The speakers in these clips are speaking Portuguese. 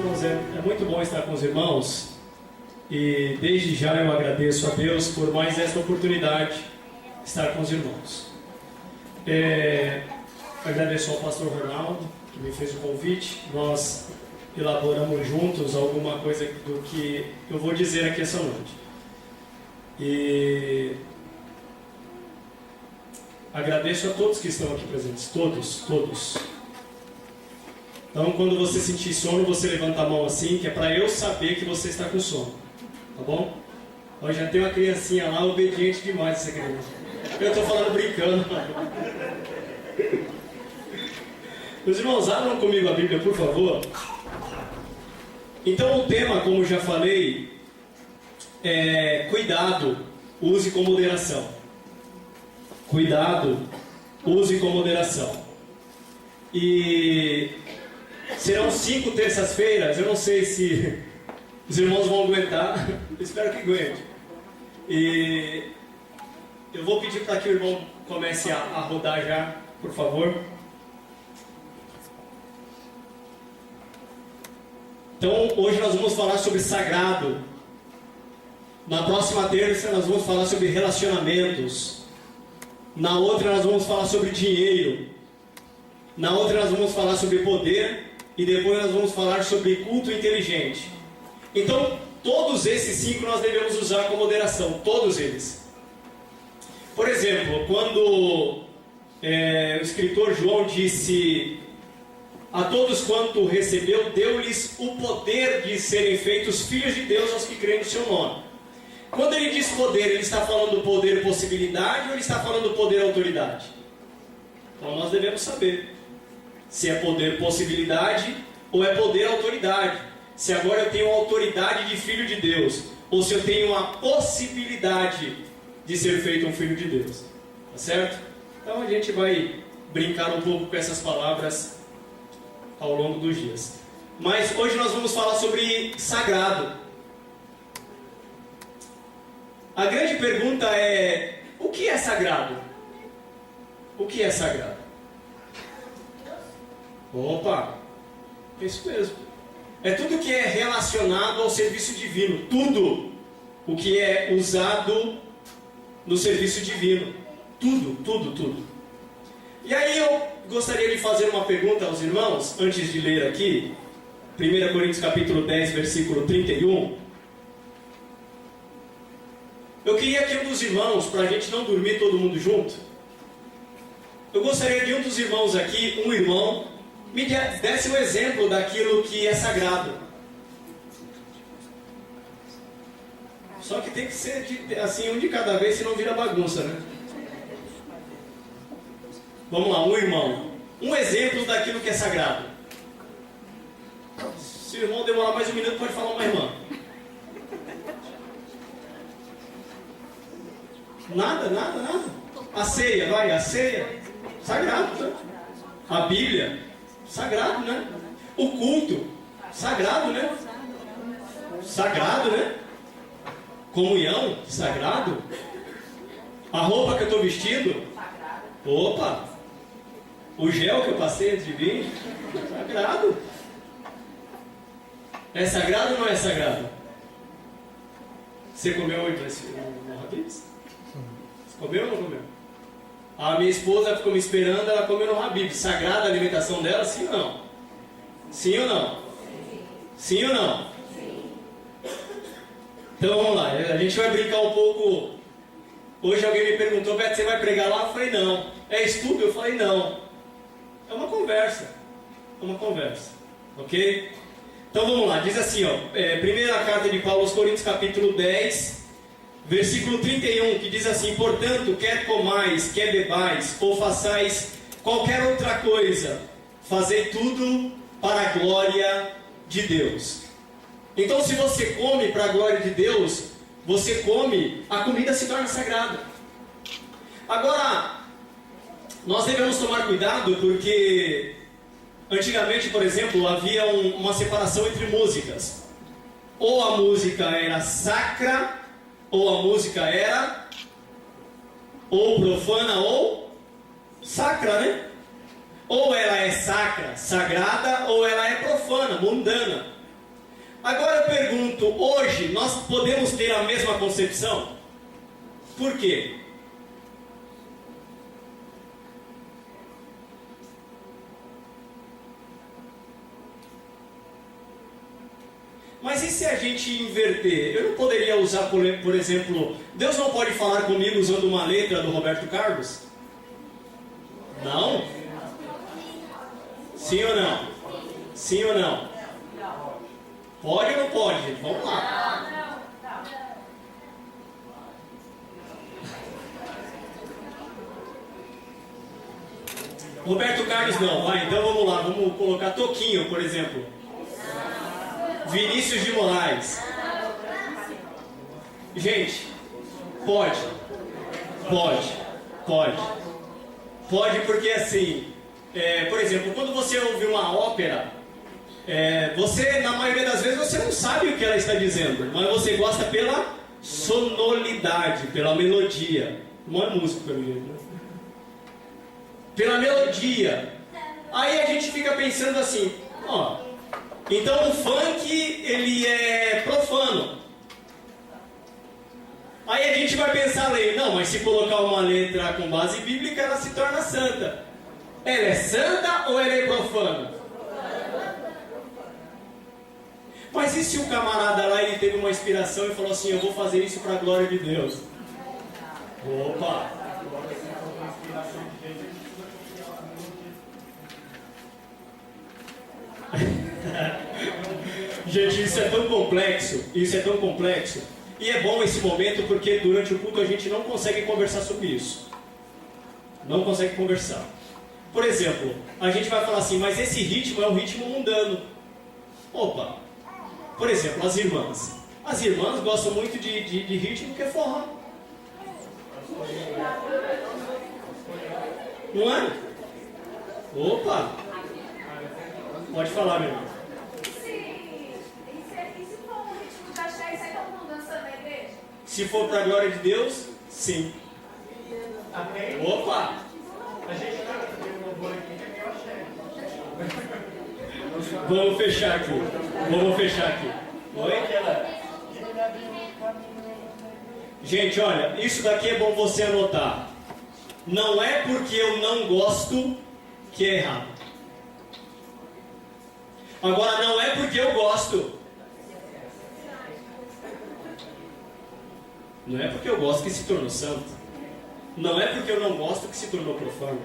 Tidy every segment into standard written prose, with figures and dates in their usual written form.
Irmãos, é muito bom estar com os irmãos e desde já eu agradeço a Deus por mais essa oportunidade de estar com os irmãos. Agradeço ao pastor Ronaldo que me fez o convite. Nós elaboramos juntos alguma coisa do que eu vou dizer aqui essa noite. E agradeço a todos que estão aqui presentes, todos. Então, quando você sentir sono, você levanta a mão assim, que é para eu saber que você está com sono, tá bom? Hoje já tem uma criancinha lá, obediente demais essa criança. Eu estou falando brincando. Meus irmãos, abram comigo a Bíblia, por favor. Então, o tema, como já falei, é cuidado, use com moderação. Cuidado, use com moderação. E serão 5 terças-feiras, eu não sei se os irmãos vão aguentar, espero que aguente. E eu vou pedir para que o irmão comece a rodar já, por favor. Então, hoje nós vamos falar sobre sagrado. Na próxima terça nós vamos falar sobre relacionamentos. Na outra nós vamos falar sobre dinheiro. Na outra nós vamos falar sobre poder. E depois nós vamos falar sobre culto inteligente. Então, todos esses 5 nós devemos usar com moderação. Todos eles. Por exemplo, quando o escritor João disse: a todos quanto recebeu, deu-lhes o poder de serem feitos filhos de Deus aos que creem no seu nome. Quando ele diz poder, ele está falando poder possibilidade ou ele está falando poder autoridade? Então nós devemos saber se é poder possibilidade ou é poder autoridade. Se agora eu tenho a autoridade de filho de Deus ou se eu tenho a possibilidade de ser feito um filho de Deus. Tá certo? Então a gente vai brincar um pouco com essas palavras ao longo dos dias. Mas hoje nós vamos falar sobre sagrado. A grande pergunta é: o que é sagrado? O que é sagrado? Opa, é isso mesmo. É tudo que é relacionado ao serviço divino. Tudo o que é usado no serviço divino. Tudo. E aí eu gostaria de fazer uma pergunta aos irmãos, antes de ler aqui, 1 Coríntios capítulo 10, versículo 31. Eu queria que um dos irmãos, para a gente não dormir todo mundo junto, eu gostaria que um dos irmãos aqui, um irmão, me desse um exemplo daquilo que é sagrado. Só que tem que ser assim, um de cada vez, senão vira bagunça, né? Vamos lá, um irmão. Um exemplo daquilo que é sagrado. Se o irmão demorar mais um minuto, pode falar uma irmã. Nada. A ceia, vai, a ceia. Sagrado, né? A Bíblia, sagrado, né? O culto, sagrado, né? Sagrado, né? Comunhão, sagrado. A roupa que eu estou vestindo, opa! O gel que eu passei antes de vir, sagrado. É sagrado ou não é sagrado? Você comeu hoje no Habib's? Você comeu ou não comeu? A minha esposa ficou me esperando, ela comeu no Habib's. Sagrada a alimentação dela, sim ou não? Sim ou não? Sim ou não? Então vamos lá, a gente vai brincar um pouco. Hoje alguém me perguntou: Beto, você vai pregar lá? Eu falei: não. É estudo? Eu falei: não. É uma conversa. Ok? Então vamos lá, diz assim, primeira carta de Paulo aos Coríntios, capítulo 10, versículo 31, que diz assim: portanto, quer comais, quer bebais, ou façais qualquer outra coisa, fazei tudo para a glória de Deus. Então, se você come para a glória de Deus, você come, a comida se torna sagrada. Agora, nós devemos tomar cuidado porque antigamente, por exemplo, havia uma separação entre músicas. Ou a música era sacra, ou a música era ou profana ou sacra, né? Ou ela é sacra, sagrada, ou ela é profana, mundana. Agora eu pergunto, hoje nós podemos ter a mesma concepção? Por quê? Mas e se a gente inverter? Eu não poderia usar, por exemplo, Deus não pode falar comigo usando uma letra do Roberto Carlos? Não? Sim ou não? Sim ou não? Pode ou não pode, gente? Vamos lá. Roberto Carlos não, vai, então vamos lá, vamos colocar Toquinho, por exemplo. Vinícius de Moraes. Gente, pode. Pode porque assim, por exemplo, quando você ouve uma ópera, você, na maioria das vezes, você não sabe o que ela está dizendo, mas você gosta pela sonoridade, pela melodia. Não é músico, pelo jeito, né? Pela melodia. Aí a gente fica pensando assim, ó, então o funk, ele é profano. Aí a gente vai pensar ali, não, mas se colocar uma letra com base bíblica, ela se torna santa. Ela é santa ou ela é profana? Mas e se o camarada lá, ele teve uma inspiração e falou assim, eu vou fazer isso para a glória de Deus? Opa! Gente, isso é tão complexo, e é bom esse momento porque durante o culto a gente não consegue conversar sobre isso. Não consegue conversar. Por exemplo, a gente vai falar assim, mas esse ritmo é um ritmo mundano. Opa! Por exemplo, as irmãs. As irmãs gostam muito de ritmo que é forró. Não é? Opa! Pode falar, meu irmão. Se for para a glória de Deus, sim. Amém? Opa! A gente está fazendo um louvor aqui que é axé. Vamos fechar aqui. Oi? Gente, olha, isso daqui é bom você anotar. Não é porque eu não gosto que é errado. Agora, não é porque eu gosto. Não é porque eu gosto que se tornou santo. Não é porque eu não gosto que se tornou profano.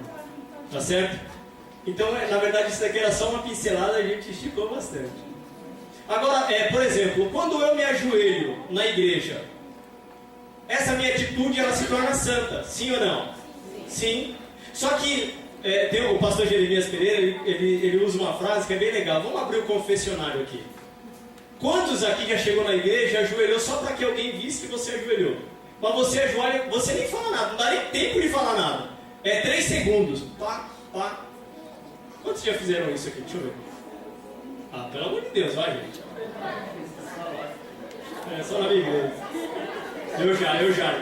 Tá certo? Então, na verdade, isso daqui era só uma pincelada, a gente esticou bastante. Agora, por exemplo, quando eu me ajoelho na igreja, essa minha atitude, ela se torna santa. Sim ou não? Sim. Só que, tem o pastor Jeremias Pereira, ele usa uma frase que é bem legal. Vamos abrir o confessionário aqui. Quantos aqui já chegou na igreja e ajoelhou só para que alguém visse que você ajoelhou? Mas você ajoelha, você nem fala nada, não dá nem tempo de falar nada. 3 segundos. Pá. Quantos já fizeram isso aqui? Deixa eu ver. Ah, pelo amor de Deus, vai, gente. Só na minha igreja. Eu já.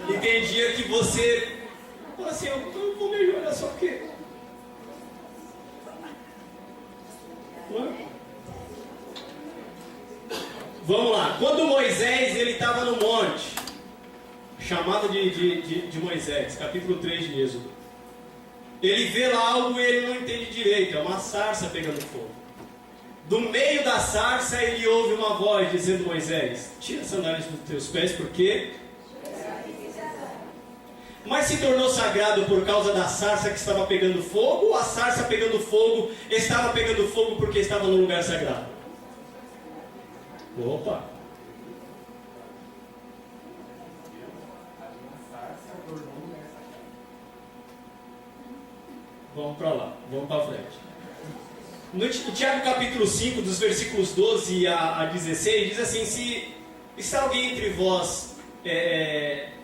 E tem dia que você fala assim, eu vou me ajoelhar só porque... Não é? Vamos lá. Quando Moisés ele estava no monte, chamado de Moisés, capítulo 3 de Êxodo, ele vê lá algo e ele não entende direito, é uma sarça pegando fogo. Do meio da sarça ele ouve uma voz dizendo, Moisés, tira as sandálias dos teus pés, porque... Mas se tornou sagrado por causa da sarça que estava pegando fogo, ou a sarça pegando fogo estava pegando fogo porque estava no lugar sagrado? Opa! Vamos para lá, vamos para frente. No Tiago capítulo 5, dos versículos 12 a 16, diz assim, se está alguém entre vós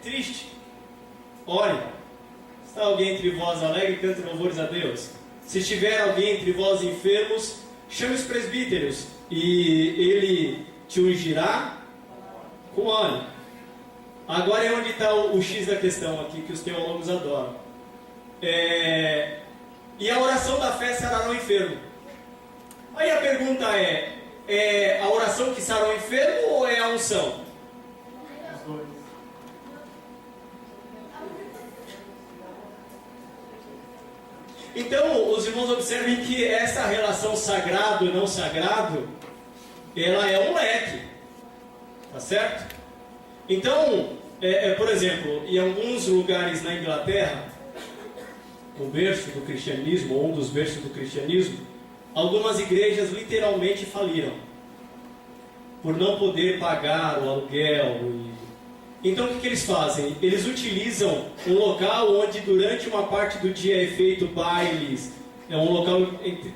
triste, ore. Está alguém entre vós alegre, cante louvores a Deus. Se estiver alguém entre vós enfermos, chame os presbíteros, e ele te ungirá com óleo. Agora é onde está o X da questão aqui, que os teólogos adoram. E a oração da fé sarará o enfermo. Aí a pergunta É a oração que sara o enfermo ou é a unção? Os dois. Então, os irmãos observem que essa relação sagrado e não sagrado, ela é um leque, tá certo? Então, por exemplo, em alguns lugares na Inglaterra, o berço do cristianismo, ou um dos berços do cristianismo, algumas igrejas literalmente faliram, por não poder pagar o aluguel. Então o que eles fazem? Eles utilizam um local onde durante uma parte do dia é feito bailes, é um local de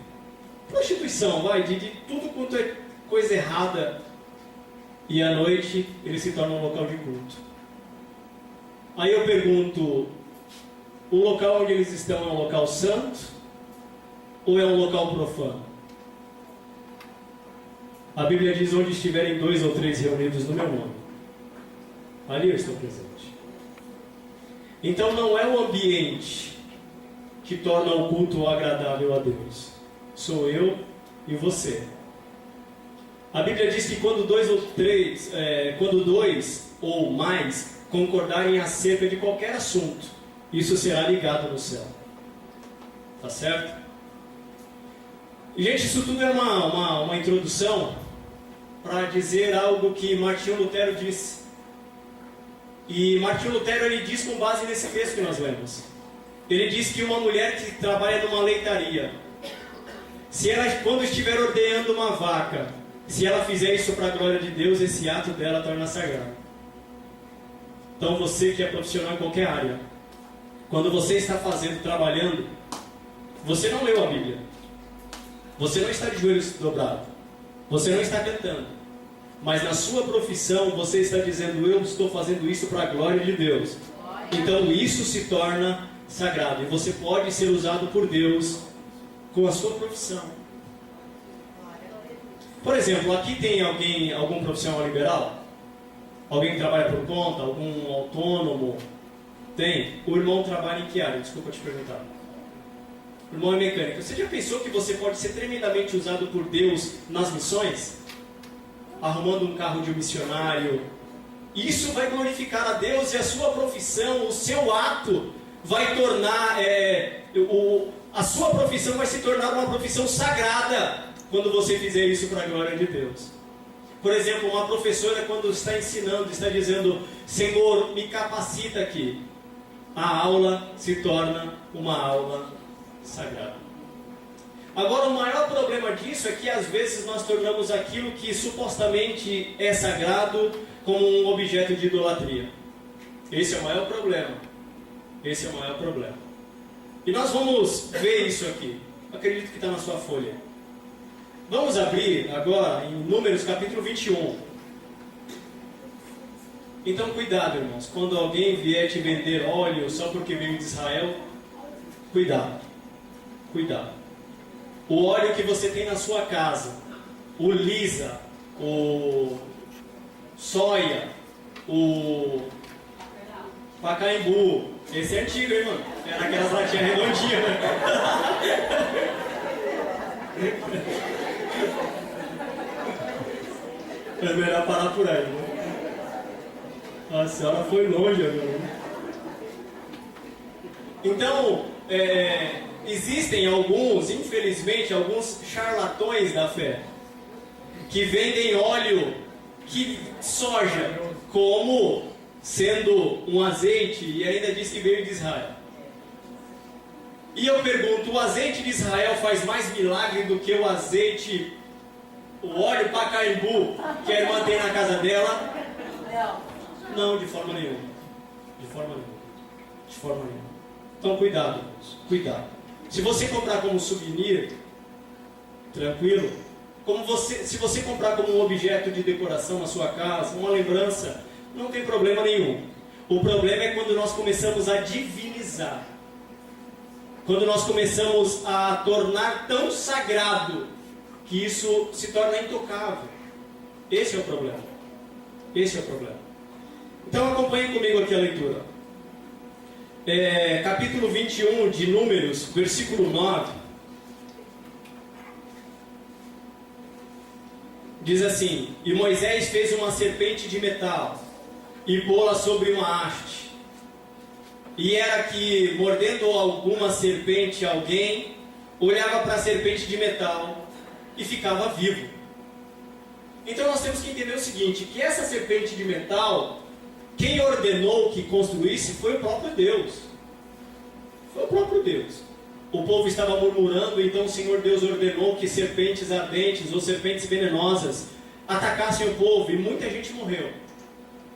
prostituição, de tudo quanto é coisa errada, e à noite ele se torna um local de culto. Aí eu pergunto, o local onde eles estão é um local santo ou é um local profano? A Bíblia diz: onde estiverem 2 ou 3 reunidos no meu nome, ali eu estou presente. Então não é o ambiente que torna o culto agradável a Deus, sou eu e você. A Bíblia diz que quando 2 ou mais concordarem acerca de qualquer assunto, isso será ligado no céu. Tá certo? E, gente, isso tudo é uma introdução para dizer algo que Martinho Lutero disse. E Martinho Lutero, ele diz com base nesse texto que nós lemos. Ele diz que uma mulher que trabalha numa leitaria, se ela, quando estiver ordenhando uma vaca, se ela fizer isso para a glória de Deus, esse ato dela torna sagrado. Então você que é profissional em qualquer área, quando você está trabalhando, você não leu a Bíblia, você não está de joelhos dobrados, você não está cantando, mas na sua profissão você está dizendo: eu estou fazendo isso para a glória de Deus. Então isso se torna sagrado, e você pode ser usado por Deus com a sua profissão. Por exemplo, aqui tem algum profissional liberal? Alguém que trabalha por conta? Algum autônomo? Tem? O irmão trabalha em que área? Desculpa te perguntar. O irmão é mecânico. Você já pensou que você pode ser tremendamente usado por Deus nas missões? Arrumando um carro de um missionário. Isso vai glorificar a Deus, e a sua profissão, o seu ato, vai tornar... a sua profissão vai se tornar uma profissão sagrada quando você fizer isso para a glória de Deus. Por exemplo, uma professora, quando está ensinando, está dizendo: Senhor, me capacita aqui. A aula se torna uma aula sagrada. Agora, o maior problema disso é que às vezes nós tornamos aquilo que supostamente é sagrado como um objeto de idolatria. Esse é o maior problema. Esse é o maior problema. E nós vamos ver isso aqui. Acredito que está na sua folha. Vamos abrir agora em Números capítulo 21. Então cuidado, irmãos. Quando alguém vier te vender óleo só porque veio de Israel, cuidado. Cuidado. O óleo que você tem na sua casa, o lisa, o soia, o pacaembu, esse é antigo, hein, mano? Era aquelas latinhas redondinhas, né? É melhor parar por aí, né? A senhora foi longe agora, né? Então, existem alguns, infelizmente, alguns charlatões da fé que vendem óleo de soja como sendo um azeite, e ainda diz que veio de Israel. E eu pergunto: o azeite de Israel faz mais milagre do que o azeite, o óleo pacaembu que a irmã tem na casa dela? Não, de forma nenhuma. De forma nenhuma. De forma nenhuma. Então cuidado, irmãos. Cuidado. Se você comprar como souvenir, tranquilo. Se você comprar como um objeto de decoração na sua casa, uma lembrança, não tem problema nenhum. O problema é quando nós começamos a divinizar. Quando nós começamos a tornar tão sagrado que isso se torna intocável. Esse é o problema. Esse é o problema. Então acompanhe comigo aqui a leitura. Capítulo 21 de Números, versículo 9. diz assim: e Moisés fez uma serpente de metal e pô-la sobre uma haste. E era que, mordendo alguma serpente alguém, olhava para a serpente de metal e ficava vivo. Então nós temos que entender o seguinte, que essa serpente de metal, quem ordenou que construísse foi o próprio Deus. Foi o próprio Deus. O povo estava murmurando, então o Senhor Deus ordenou que serpentes ardentes ou serpentes venenosas atacassem o povo, e muita gente morreu.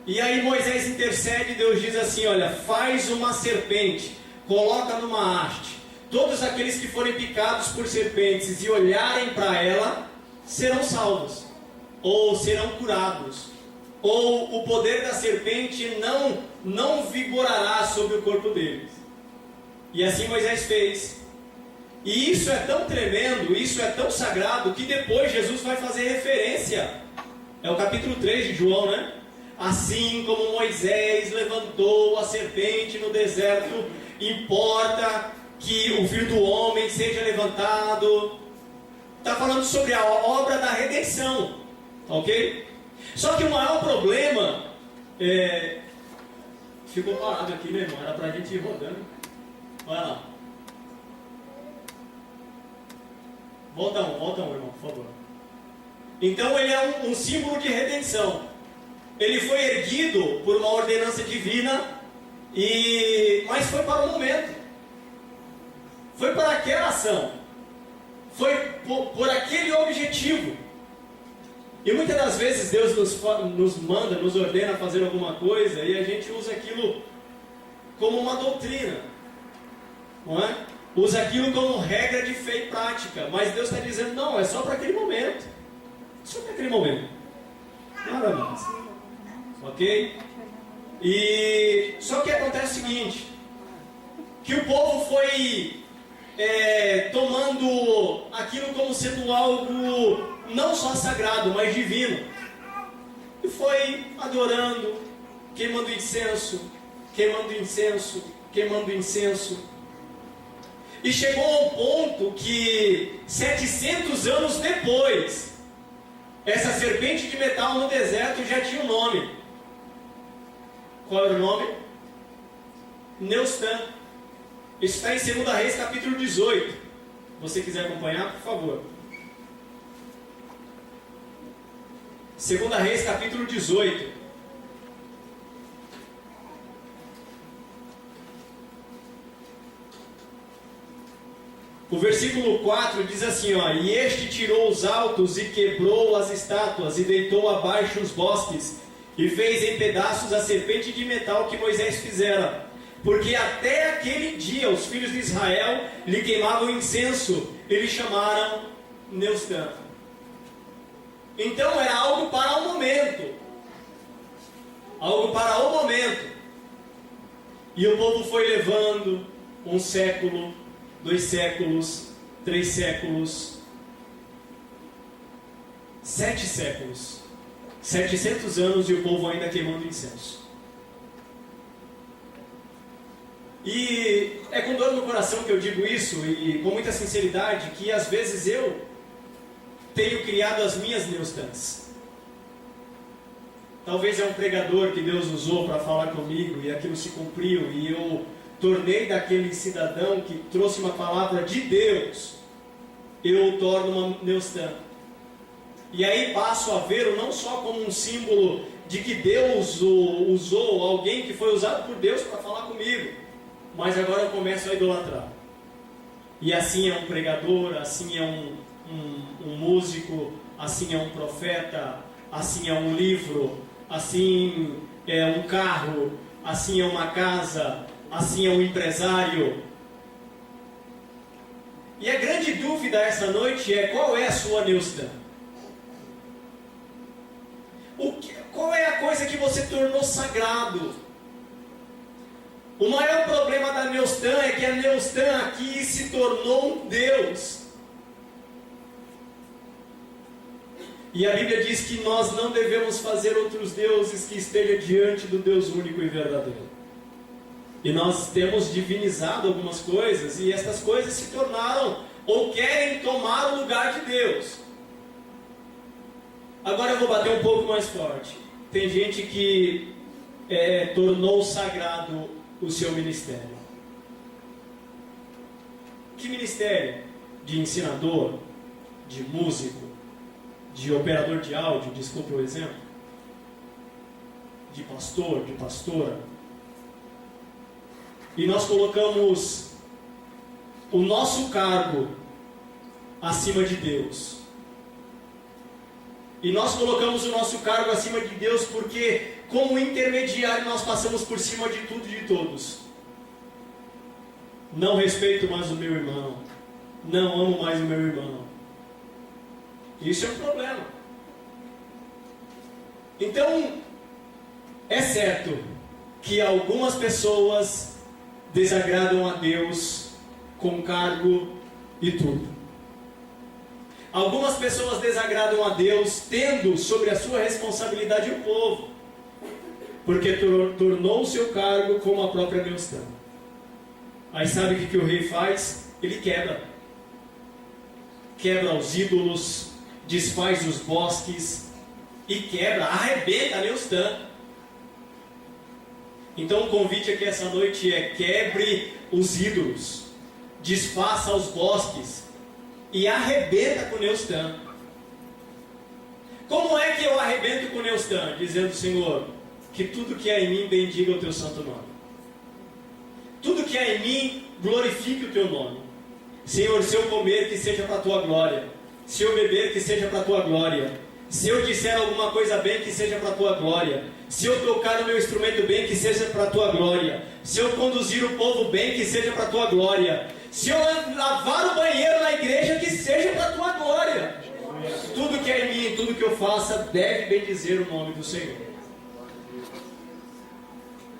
E aí Moisés intercede e Deus diz assim: olha, faz uma serpente, coloca numa haste. Todos aqueles que forem picados por serpentes e olharem para ela, serão salvos, ou serão curados, ou o poder da serpente não vigorará sobre o corpo deles. E assim Moisés fez. E isso é tão tremendo, isso é tão sagrado, que depois Jesus vai fazer referência. É o capítulo 3 de João, né? Assim como Moisés levantou a serpente no deserto, importa que o Filho do Homem seja levantado. Está falando sobre a obra da redenção, ok? Só que o maior problema ficou parado aqui, meu irmão, era para a gente ir rodando. Olha lá. Volta um, irmão, por favor. Então ele é um símbolo de redenção. Ele foi erguido por uma ordenança divina, mas foi para o momento. Foi para aquela ação. Foi por aquele objetivo. E muitas das vezes Deus nos manda, nos ordena a fazer alguma coisa, e a gente usa aquilo como uma doutrina. Não é? Usa aquilo como regra de fé e prática. Mas Deus está dizendo, não, é só para aquele momento. Só para aquele momento. Nada mais. Ok? E só que acontece o seguinte, que o povo foi tomando aquilo como sendo algo não só sagrado, mas divino. E foi adorando, queimando incenso, queimando incenso, queimando incenso. E chegou ao ponto que 700 anos depois, essa serpente de metal no deserto já tinha um nome. Qual era o nome? Neustan. Isso está em 2 Reis, capítulo 18. Se você quiser acompanhar, por favor. 2 Reis, capítulo 18. O versículo 4 diz assim, ó: e este tirou os altos e quebrou as estátuas e deitou abaixo os bosques e fez em pedaços a serpente de metal que Moisés fizera, porque até aquele dia os filhos de Israel lhe queimavam incenso e lhe chamaram Neustan. Então era algo para o momento. Algo para o momento. E o povo foi levando 1 século, 2 séculos, 3 séculos, 7 séculos, 700 anos e o povo ainda queimando incenso. E é com dor no coração que eu digo isso, e com muita sinceridade, que às vezes eu tenho criado as minhas Neustans. Talvez é um pregador que Deus usou para falar comigo e aquilo se cumpriu, e eu tornei daquele cidadão que trouxe uma palavra de Deus, eu torno uma Neustan. E aí passo a ver não só como um símbolo de que Deus usou alguém que foi usado por Deus para falar comigo, mas agora eu começo a idolatrar. E assim é um pregador, assim é um músico, assim é um profeta, assim é um livro, assim é um carro, assim é uma casa, assim é um empresário. E a grande dúvida essa noite é: qual é a sua Neustan? Qual é a coisa que você tornou sagrado? O maior problema da Neustan é que a Neustan aqui se tornou um Deus. E a Bíblia diz que nós não devemos fazer outros deuses que estejam diante do Deus único e verdadeiro. E nós temos divinizado algumas coisas, e essas coisas se tornaram, ou querem tomar o lugar de Deus. Agora eu vou bater um pouco mais forte. Tem gente que tornou sagrado o seu ministério. Que ministério? De ensinador, de músico, de operador de áudio, desculpe o exemplo, de pastor, de pastora. E nós colocamos o nosso cargo acima de Deus. E nós colocamos o nosso cargo acima de Deus porque, como intermediário, nós passamos por cima de tudo e de todos. Não respeito mais o meu irmão. Não amo mais o meu irmão. Isso é um problema. Então, é certo que algumas pessoas desagradam a Deus com cargo e tudo. Algumas pessoas desagradam a Deus tendo sobre a sua responsabilidade o povo, porque tornou o seu cargo como a própria Neustã. Aí sabe o que o rei faz? Ele quebra os ídolos, desfaz os bosques e quebra, arrebenta a Neustã. Então o convite aqui essa noite é: quebre os ídolos, desfaça os bosques e arrebenta com Neustã. Como é que eu arrebento com Neustã? Dizendo: Senhor, que tudo que há em mim bendiga o teu santo nome. Tudo que há em mim glorifique o teu nome. Senhor, se eu comer, que seja para a tua glória. Se eu beber, que seja para a tua glória. Se eu disser alguma coisa bem, que seja para a tua glória. Se eu tocar o meu instrumento bem, que seja para a tua glória. Se eu conduzir o povo bem, que seja para a tua glória. Se eu lavar o banheiro na igreja, que seja para a tua glória. Tudo que é em mim, tudo que eu faça, deve bendizer o nome do Senhor.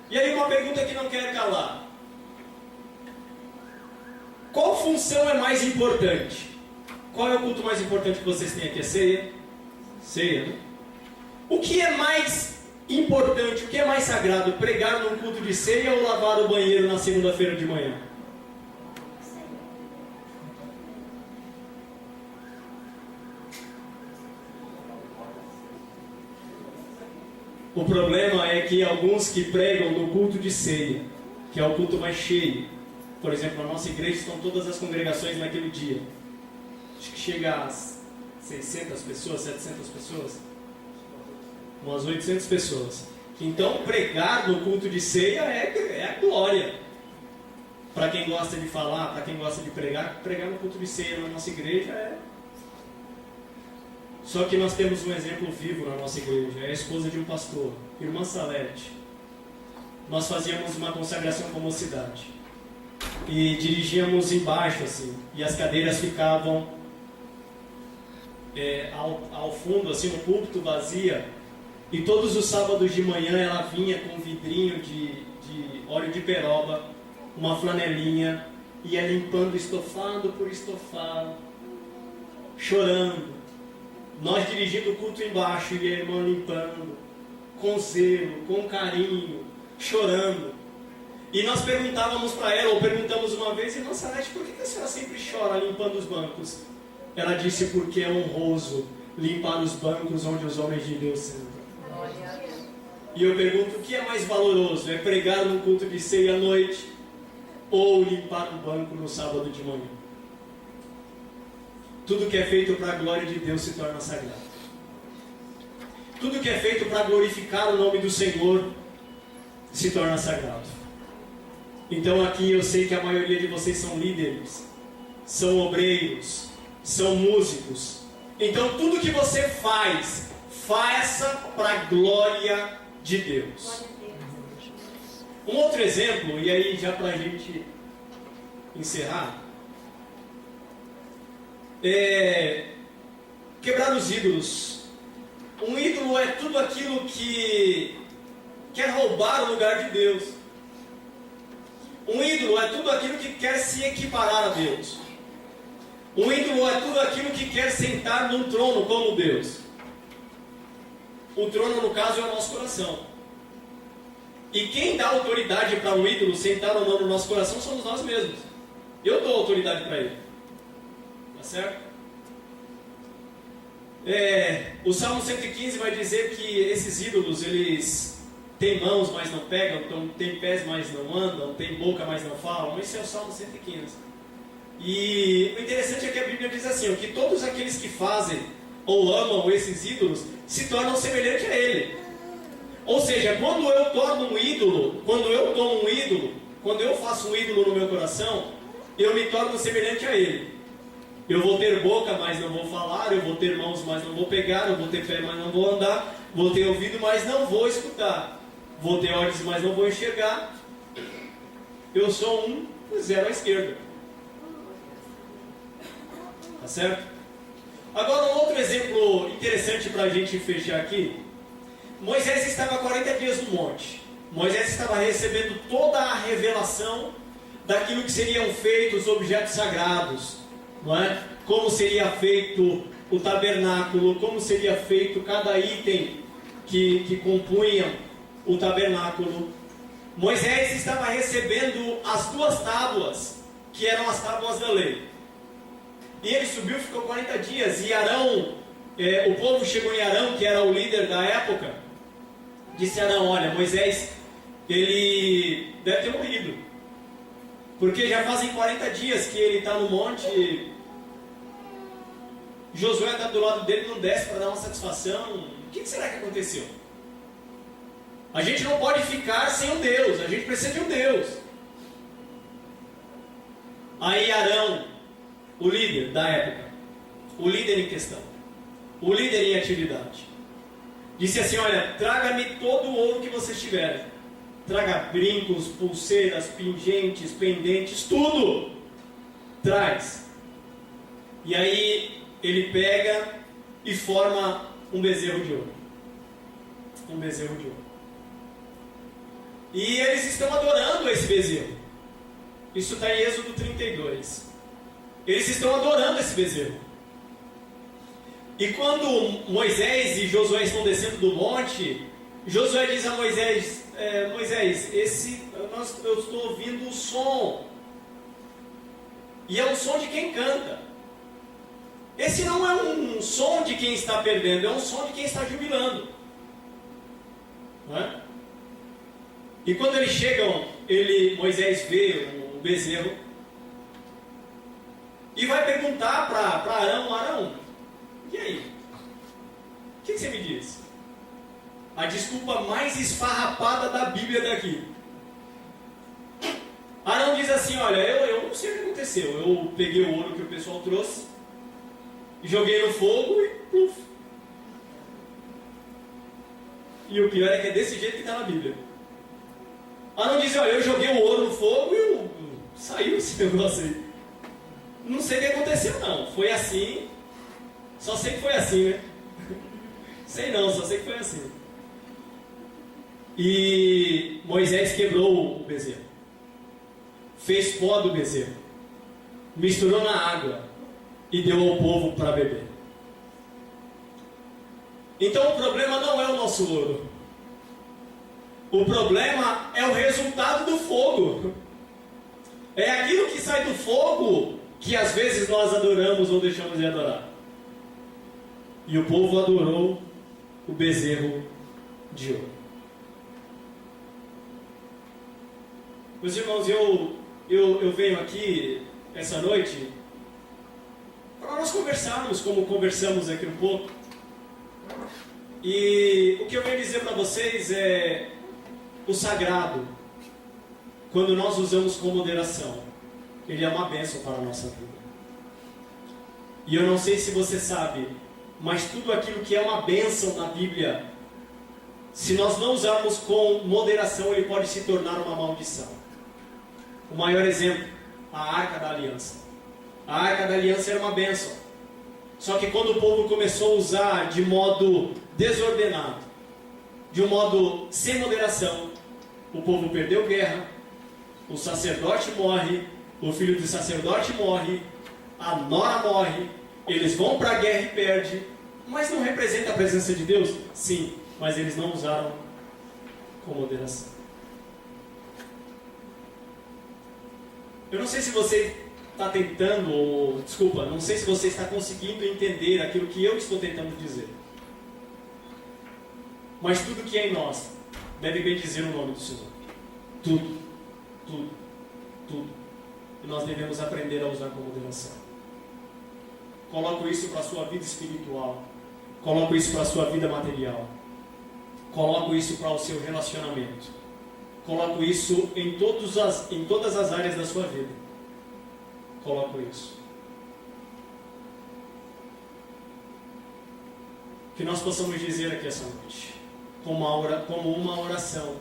E aí uma pergunta que não quer calar: qual função é mais importante? Qual é o culto mais importante que vocês têm aqui? É ceia? Ceia, né? O que é mais importante, o que é mais sagrado? Pregar num culto de ceia ou lavar o banheiro na segunda-feira de manhã? O problema é que alguns que pregam no culto de ceia, que é o culto mais cheio, por exemplo, na nossa igreja estão todas as congregações naquele dia. Acho que chega a 600 pessoas, 700 pessoas. Umas 800 pessoas. Então, pregar no culto de ceia é a glória. Para quem gosta de falar, para quem gosta de pregar no culto de ceia na nossa igreja é... Só que nós temos um exemplo vivo na nossa igreja. É a esposa de um pastor, irmã Salete. Nós fazíamos uma consagração com a mocidade. E dirigíamos embaixo, assim. E as cadeiras ficavam ao fundo, assim, no púlpito vazia. E todos os sábados de manhã ela vinha com um vidrinho de óleo de peroba, uma flanelinha, ia limpando estofado por estofado, chorando. Nós dirigindo o culto embaixo e a irmã limpando, com zelo, com carinho, chorando. E nós perguntávamos para ela, ou perguntamos uma vez: irmã Salete, por que a senhora sempre chora limpando os bancos? Ela disse: porque é honroso limpar os bancos onde os homens de Deus sentam. E eu pergunto: o que é mais valoroso? É pregar no culto de ceia à noite ou limpar um banco no sábado de manhã? Tudo que é feito para a glória de Deus se torna sagrado. Tudo que é feito para glorificar o nome do Senhor se torna sagrado. Então aqui eu sei que a maioria de vocês são líderes, são obreiros, são músicos. Então tudo que você faz, faça para a glória de Deus. Um outro exemplo, e aí já para a gente encerrar, quebrar os ídolos. Um ídolo é tudo aquilo que quer roubar o lugar de Deus. Um ídolo é tudo aquilo que quer se equiparar a Deus. Um ídolo é tudo aquilo que quer sentar num trono como Deus. O trono, no caso, é o nosso coração. E quem dá autoridade para um ídolo sentar ou não no nosso coração somos nós mesmos. Eu dou autoridade para ele. Tá certo? O Salmo 115 vai dizer que esses ídolos, eles têm mãos, mas não pegam, têm pés, mas não andam, têm boca, mas não falam. Esse é o Salmo 115. E o interessante é que a Bíblia diz assim, que todos aqueles que fazem ou amam esses ídolos se tornam semelhantes a ele. Ou seja, quando eu torno um ídolo, quando eu faço um ídolo no meu coração, eu me torno semelhante a ele. Eu vou ter boca, mas não vou falar, eu vou ter mãos, mas não vou pegar, eu vou ter pé, mas não vou andar, vou ter ouvido, mas não vou escutar, vou ter olhos, mas não vou enxergar. Eu sou um zero à esquerda. Tá certo? Agora, um outro exemplo interessante para a gente fechar aqui. Moisés estava 40 dias no monte. Moisés estava recebendo toda a revelação daquilo que seriam feitos os objetos sagrados, não é? Como seria feito o tabernáculo, como seria feito cada item que compunham o tabernáculo. Moisés estava recebendo as 2 tábuas, que eram as tábuas da lei. E ele subiu, ficou 40 dias, e Arão, o povo chegou em Arão, que era o líder da época, disse a Arão, olha, Moisés, ele deve ter morrido, porque já fazem 40 dias que ele está no monte, Josué está do lado dele, não desce para dar uma satisfação, o que será que aconteceu? A gente não pode ficar sem um Deus, a gente precisa de um Deus. Aí Arão, o líder da época, o líder em questão, o líder em atividade, disse assim, olha, traga-me todo o ouro que vocês tiverem. Traga brincos, pulseiras, pingentes, pendentes, tudo. Traz. E aí ele pega e forma um bezerro de ouro. Um bezerro de ouro. E eles estão adorando esse bezerro. Isso está em Êxodo 32. Eles estão adorando esse bezerro. E quando Moisés e Josué estão descendo do monte, Josué diz a Moisés, Moisés, eu estou ouvindo o som. E é o som de quem canta. Esse não é um som de quem está perdendo, é um som de quem está jubilando. Não é? E quando eles chegam, Moisés vê o bezerro e vai perguntar para Arão, e aí? O que você me diz? A desculpa mais esfarrapada da Bíblia daqui. Arão diz assim, olha, eu não sei o que aconteceu. Eu peguei o ouro que o pessoal trouxe, joguei no fogo e puf. E o pior é que é desse jeito que está na Bíblia. Arão diz, olha, eu joguei o ouro no fogo e saiu esse negócio aí. Não sei o que aconteceu não. Foi assim. Só sei que foi assim, né? Sei não, só sei que foi assim. E Moisés quebrou o bezerro. Fez pó do bezerro. Misturou na água. E deu ao povo para beber. Então o problema não é o nosso ouro. O problema é o resultado do fogo. É aquilo que sai do fogo que às vezes nós adoramos ou deixamos de adorar. E o povo adorou o bezerro de ouro. Meus irmãos, eu venho aqui essa noite para nós conversarmos como conversamos aqui um pouco. E o que eu venho dizer para vocês é o sagrado, quando nós usamos com moderação, ele é uma bênção para a nossa vida. E eu não sei se você sabe, mas tudo aquilo que é uma bênção na Bíblia, se nós não usarmos com moderação, ele pode se tornar uma maldição. O maior exemplo, a Arca da Aliança. A Arca da Aliança era uma bênção. Só que quando o povo começou a usar de modo desordenado, de um modo sem moderação, o povo perdeu guerra, o sacerdote morre, o filho do sacerdote morre, a nora morre, eles vão para a guerra e perdem, mas não representa a presença de Deus? Sim, mas eles não usaram com moderação. Eu não sei se você está tentando, ou, desculpa, não sei se você está conseguindo entender aquilo que eu estou tentando dizer. Mas tudo que é em nós deve bendizer o nome do Senhor. Tudo, tudo, tudo. E nós devemos aprender a usar com moderação. Coloco isso para a sua vida espiritual. Coloco isso para a sua vida material. Coloco isso para o seu relacionamento. Coloco isso em todas as áreas da sua vida. Coloco isso. Que nós possamos dizer aqui essa noite, como uma oração,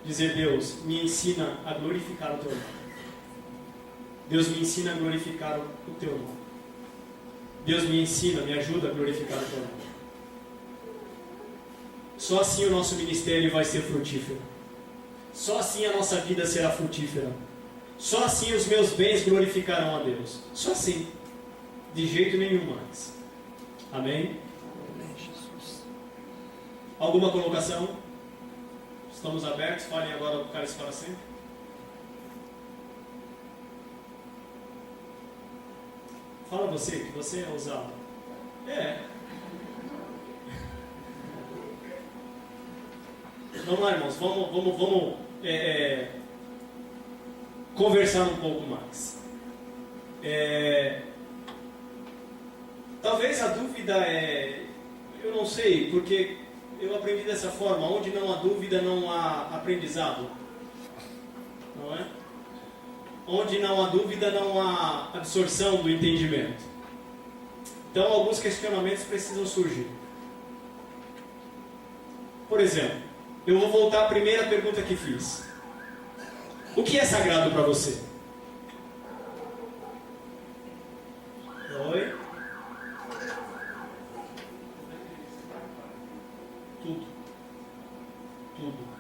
dizer: Deus, me ensina a glorificar o Teu nome. Deus, me ensina a glorificar o Teu nome. Deus, me ensina, me ajuda a glorificar o Teu nome. Só assim o nosso ministério vai ser frutífero. Só assim a nossa vida será frutífera. Só assim os meus bens glorificarão a Deus. Só assim. De jeito nenhum mais. Amém? Alguma colocação? Estamos abertos. Falem agora o cálice para sempre. Fala você, que você é ousado. Vamos lá, irmãos. Vamos conversar um pouco mais. Talvez a dúvida eu não sei, porque eu aprendi dessa forma: onde não há dúvida, não há aprendizado. Não é? Onde não há dúvida, não há absorção do entendimento. Então, alguns questionamentos precisam surgir. Por exemplo, eu vou voltar à primeira pergunta que fiz. O que é sagrado para você? Oi? Tudo. Tudo.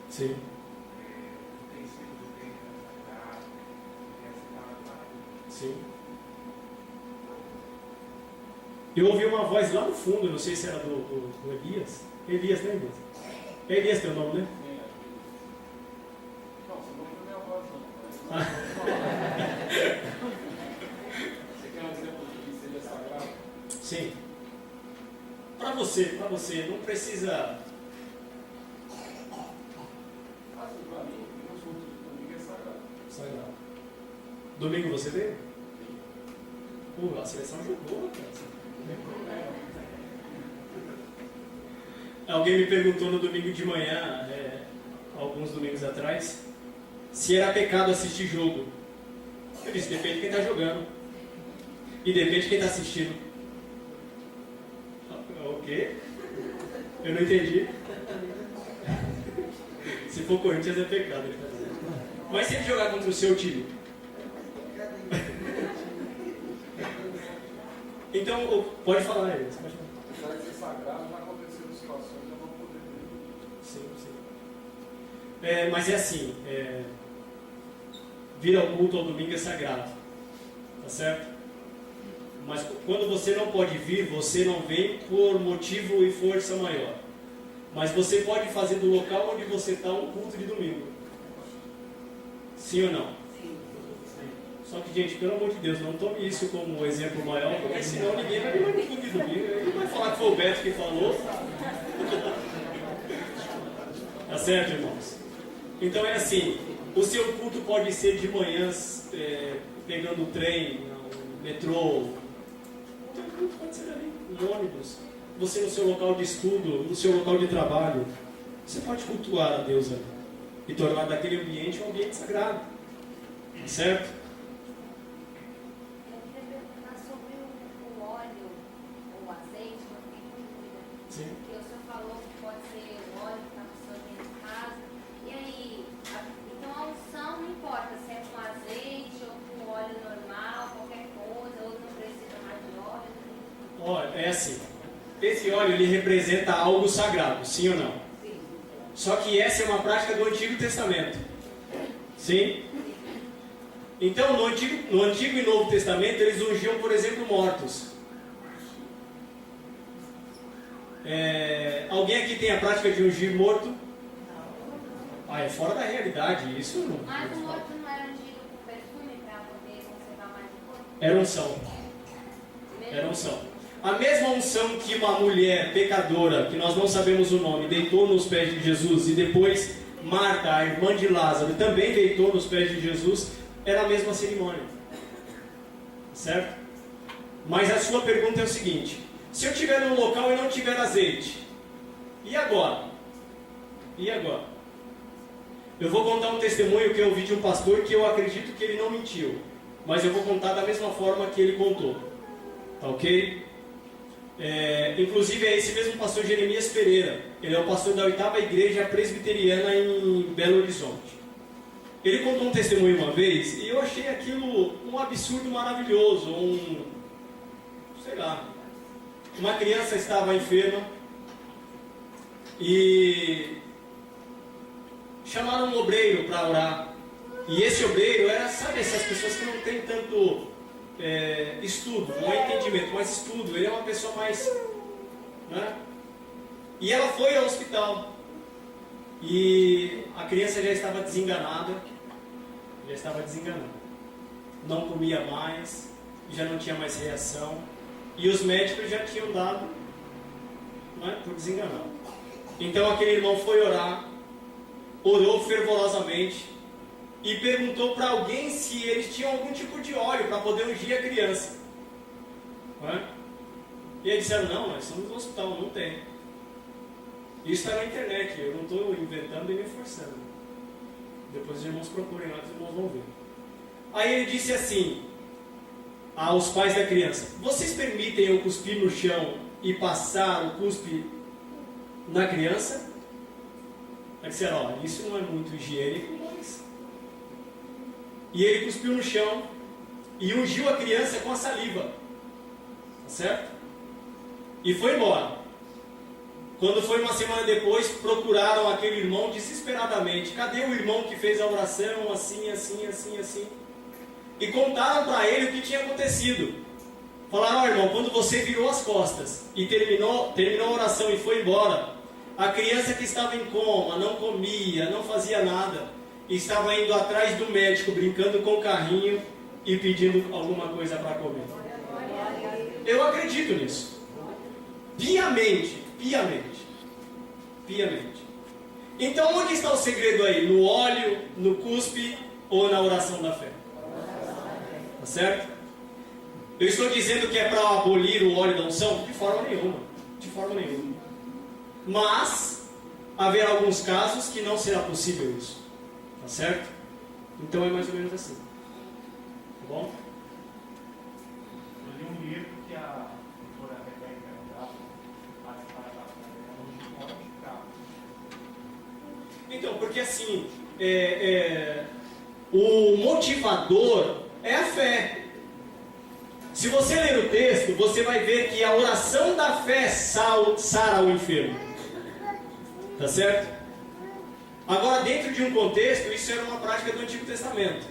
Sim. Sim. Eu ouvi uma voz lá no fundo, não sei se era do Elias. Elias, né, Elias? É Elias teu nome, né? Não, você não ouviu minha voz, não. Você quer um exemplo de que seria sagrado? Sim. Para você, não precisa... Para mim, o culto de domingo é sagrado. Sagrado. Domingo você veio? A seleção jogou, cara. Alguém me perguntou no domingo de manhã, alguns domingos atrás, se era pecado assistir jogo. Eu disse: depende de quem está jogando. E depende de quem está assistindo. O quê? Eu não entendi. Se for Corinthians é pecado. Mas se ele jogar contra o seu time? Então, pode falar aí. Apesar de ser sagrado, já aconteceram situações que eu não poder ver. Sim. Mas é assim, vir ao culto ao domingo é sagrado, tá certo? Mas quando você não pode vir, você não vem por motivo e força maior. Mas você pode fazer do local onde você está um culto de domingo. Sim ou não? Só que, gente, pelo amor de Deus, não tome isso como exemplo maior, porque senão ninguém vai vir no culto de domingo. Ele vai falar que foi o Beto que falou. Tá certo, irmãos? Então é assim, o seu culto pode ser de manhã, pegando o trem, o metrô. O seu culto pode ser ali, no ônibus. Você no seu local de estudo, no seu local de trabalho. Você pode cultuar a Deus ali e tornar daquele ambiente um ambiente sagrado. Certo? Sim. Porque o senhor falou que pode ser o óleo que está no seu dentro de casa. E aí, então a unção não importa se é com azeite ou com óleo normal, qualquer coisa, ou não precisa mais de óleo. Olha, é assim. Esse óleo ele representa algo sagrado, sim ou não? Sim. Só que essa é uma prática do Antigo Testamento. Sim? Então, no Antigo e Novo Testamento, eles ungiam, por exemplo, mortos. Alguém aqui tem a prática de ungir morto? É fora da realidade, isso não. Mas o outro não era ungido com perfume para poder conservar mais o corpo? Era unção. Era unção. A mesma unção que uma mulher pecadora, que nós não sabemos o nome, deitou nos pés de Jesus, e depois Marta, a irmã de Lázaro, também deitou nos pés de Jesus, era a mesma cerimônia. Certo? Mas a sua pergunta é o seguinte: se eu estiver num local e não tiver azeite, e agora? E agora? Eu vou contar um testemunho que eu ouvi de um pastor que eu acredito que ele não mentiu, mas eu vou contar da mesma forma que ele contou. Tá ok? Inclusive é esse mesmo pastor Jeremias Pereira. Ele é o pastor da 8ª Igreja Presbiteriana em Belo Horizonte. Ele contou um testemunho uma vez e eu achei aquilo um absurdo maravilhoso. Sei lá. Uma criança estava enferma e chamaram um obreiro para orar. E esse obreiro era, sabe, essas pessoas que não têm tanto estudo, não é entendimento, mas estudo. Ele é uma pessoa mais, né? E ela foi ao hospital e a criança já estava desenganada, não comia mais, já não tinha mais reação, e os médicos já tinham dado, né, por desenganado. Então aquele irmão foi orar, orou fervorosamente e perguntou para alguém se eles tinham algum tipo de óleo para poder ungir a criança. E eles disseram: não, nós estamos no hospital, não tem. Isso está na internet, eu não estou inventando e me forçando. Depois os irmãos procurem lá, os irmãos vão ver. Aí ele disse assim aos pais da criança: vocês permitem eu cuspir no chão e passar o cuspe na criança? Aí disseram: olha, isso não é muito higiênico, mas... E ele cuspiu no chão e ungiu a criança com a saliva. Tá certo? E foi embora. Quando foi uma semana depois, procuraram aquele irmão desesperadamente. Cadê o irmão que fez a oração assim, assim, assim, assim? E contaram para ele o que tinha acontecido. Falaram: ó, irmão, quando você virou as costas e terminou a oração e foi embora, a criança que estava em coma, não comia, não fazia nada, estava indo atrás do médico, brincando com o carrinho e pedindo alguma coisa para comer. Eu acredito nisso. Piamente. Então onde está o segredo aí? No óleo, no cuspe ou na oração da fé? Tá certo? Eu estou dizendo que é para abolir o óleo da unção? De forma nenhuma. Mas haverá alguns casos que não será possível isso. Tá certo? Então é mais ou menos assim. Tá bom? Eu li um livro que a doutora Rebeca faz para a Então, porque assim, o motivador é a fé. Se você ler o texto, você vai ver que a oração da fé sara o enfermo. Tá certo? Agora, dentro de um contexto, isso era uma prática do Antigo Testamento.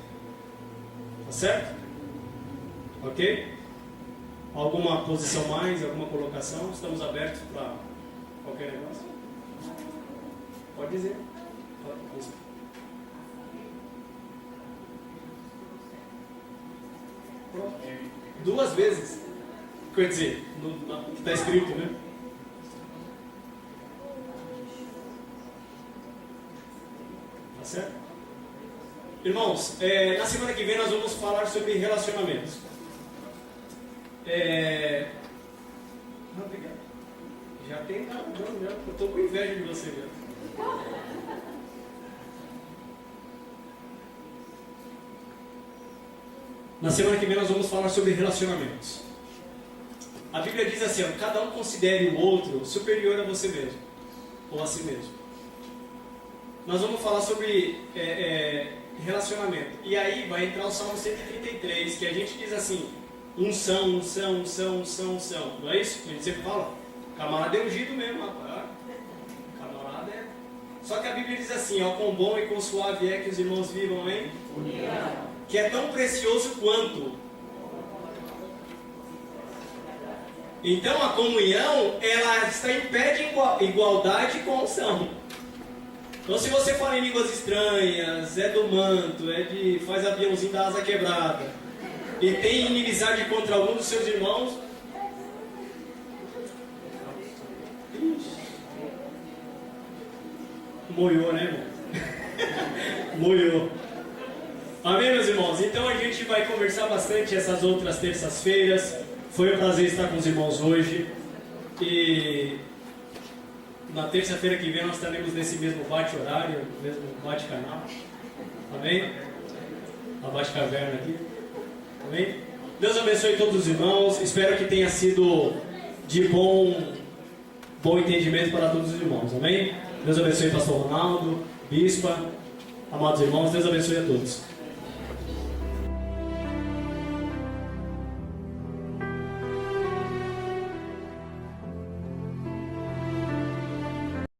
Tá certo? Ok? Alguma posição mais, alguma colocação? Estamos abertos para qualquer negócio? Pode dizer. Pronto. 2 vezes. Quer dizer, está escrito, né? Tá certo? Irmãos, na semana que vem nós vamos falar sobre relacionamentos. Obrigado. Já tem. Eu estou com inveja de você mesmo. Na semana que vem nós vamos falar sobre relacionamentos. A Bíblia diz assim: ó, cada um considere o outro superior a você mesmo, ou a si mesmo. Nós vamos falar sobre relacionamento. E aí vai entrar o Salmo 133, que a gente diz assim: unção. Não é isso que a gente sempre fala? Camarada é ungido mesmo, rapaz. Camarada é. Só que a Bíblia diz assim: ó, quão bom e quão suave é que os irmãos vivam em união, que é tão precioso quanto. Então a comunhão, ela está em pé de igualdade com a unção. Então se você fala em línguas estranhas, é do manto, faz aviãozinho da asa quebrada, e tem inimizade contra algum dos seus irmãos, moiou, né, irmão? Moiou. Amém, meus irmãos? Então a gente vai conversar bastante essas outras terças-feiras. Foi um prazer estar com os irmãos hoje. E na terça-feira que vem nós estaremos nesse mesmo bate-horário, mesmo bate-canal. Amém? A bate-caverna aqui. Amém? Deus abençoe todos os irmãos. Espero que tenha sido de bom entendimento para todos os irmãos. Amém? Deus abençoe pastor Ronaldo, bispa, amados irmãos. Deus abençoe a todos.